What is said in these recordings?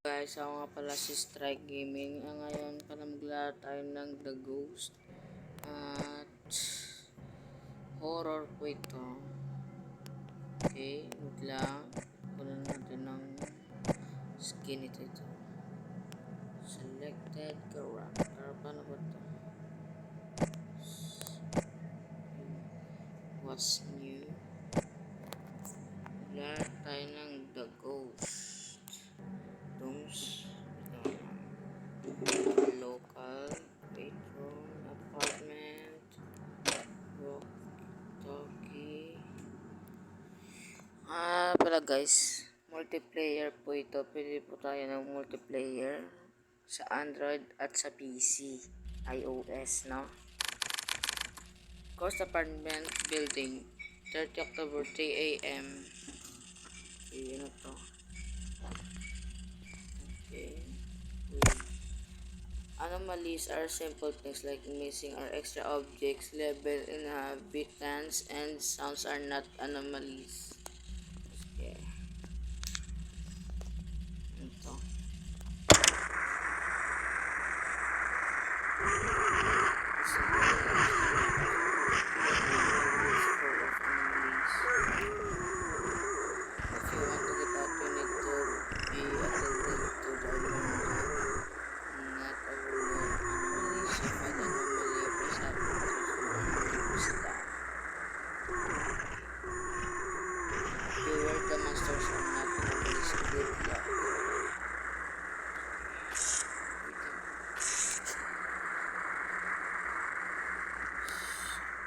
Guys, ako nga pala si Strike Gaming. Ngayon pala maglaro tayo ng The Ghost. At horror po ito. Okay, wait lang. Kunan natin ng skin ito. Selected character. Paano ba ito? What's new? Maglaro tayo ng The Ghost. Local bedroom apartment walkie-talkie. Pala guys, multiplayer po ito. Pwede po tayo ng multiplayer sa Android at sa PC, iOS, no? Coast apartment building, 30 October 3 AM. Okay, yun ito. Okay. Anomalies are simple things like missing or extra objects. Level inhabitants and sounds are not anomalies. Okay. Ito. If you want to get out, you need to be attended to the environment. Not overload anomalies. If an anomaly appears after beware, the monsters are not anomalies. Good luck.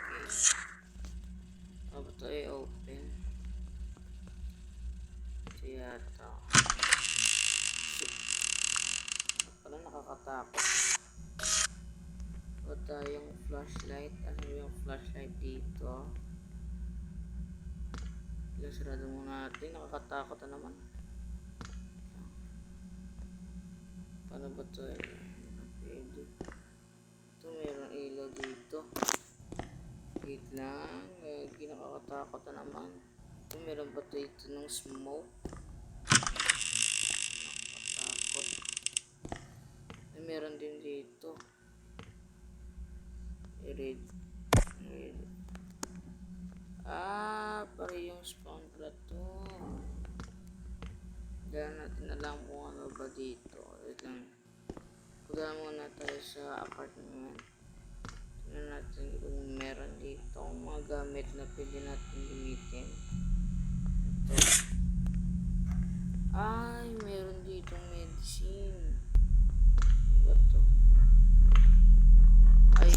Okay. Ito ay open. Yata. Pala nakakatakot. O tayong flashlight. Ano yung flashlight dito? Sarado muna natin. Nakakatakot na naman. Paano ba ito? Pwede. Ito mayroong ilaw dito. Wait lang. Nakakatakot na naman. Ito meron ba ito ng smoke? Nakakatakot. Meron din dito. Red. Pare yung spawn pala to. Diyan natin alam kung ano ba dito. Wait lang. Punta muna tayo sa apartment. Tignan natin kung meron dito mga gamit na pwede natin gamitin. Ito. Ay, meron dito medicine. Ano ba to? Ay,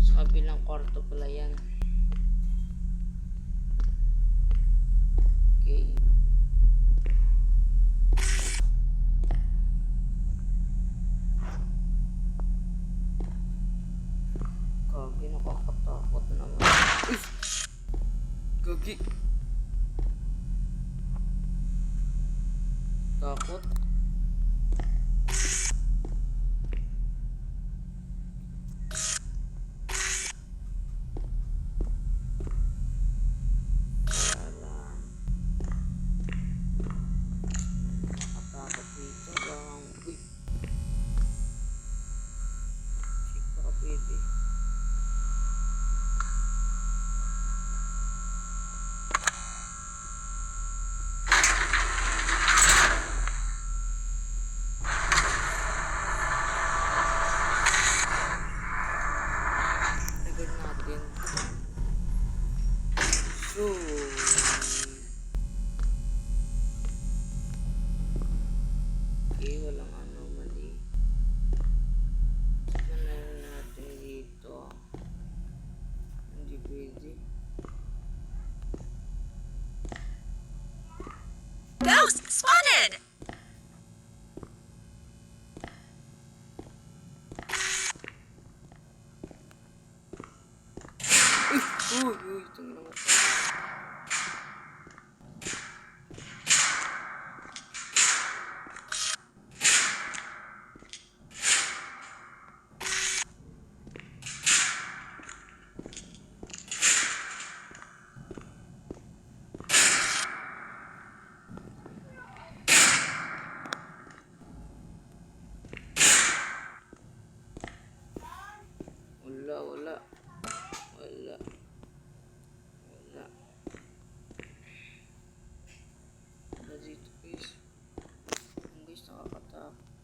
sa kabilang kwarto pala yan. Okay. Gagi, nakakatakot naman. Uy! Gagi! Takot. Okay, walang anomaly. Tignan natin dito. Hindi pwede. Ghost spotted! Uy, tingnan mo.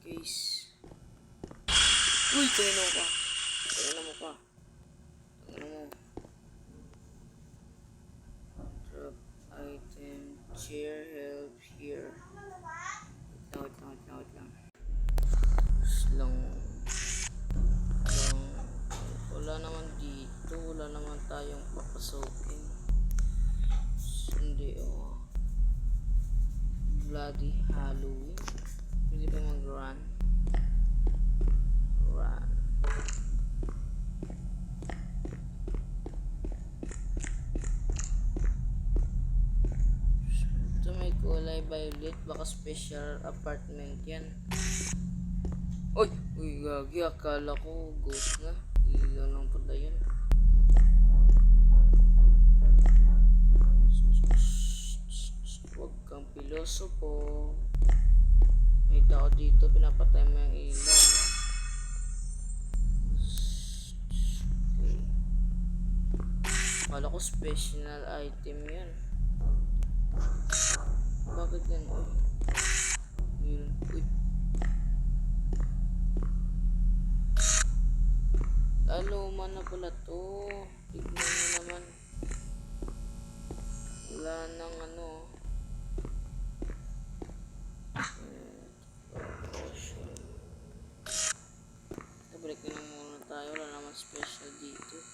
case. Uy, kanino ka? Kanino mo ka? Kanino mo? Drop item, chair, help here. Wait lang. Lang. Wala naman dito. Wala naman tayong papasukin. Hindi, oh. Bloody Halloween. Pwede ba mag-run? Run. Ito may kulay violet. Baka special apartment yan. Uy! Uy, gagi. Akala ko ghost na. Ilaw lang pala yun. Huwag kang piloso po. May tao dito. Pinapatay mo yung ilaw. Okay. Akala ko special item yan. Bakit yan? Uy. Yun. Uy. Luma na pala to. Tignan mo naman. Wala nang ano. Balik na lang muna tayo. Wala naman special dito.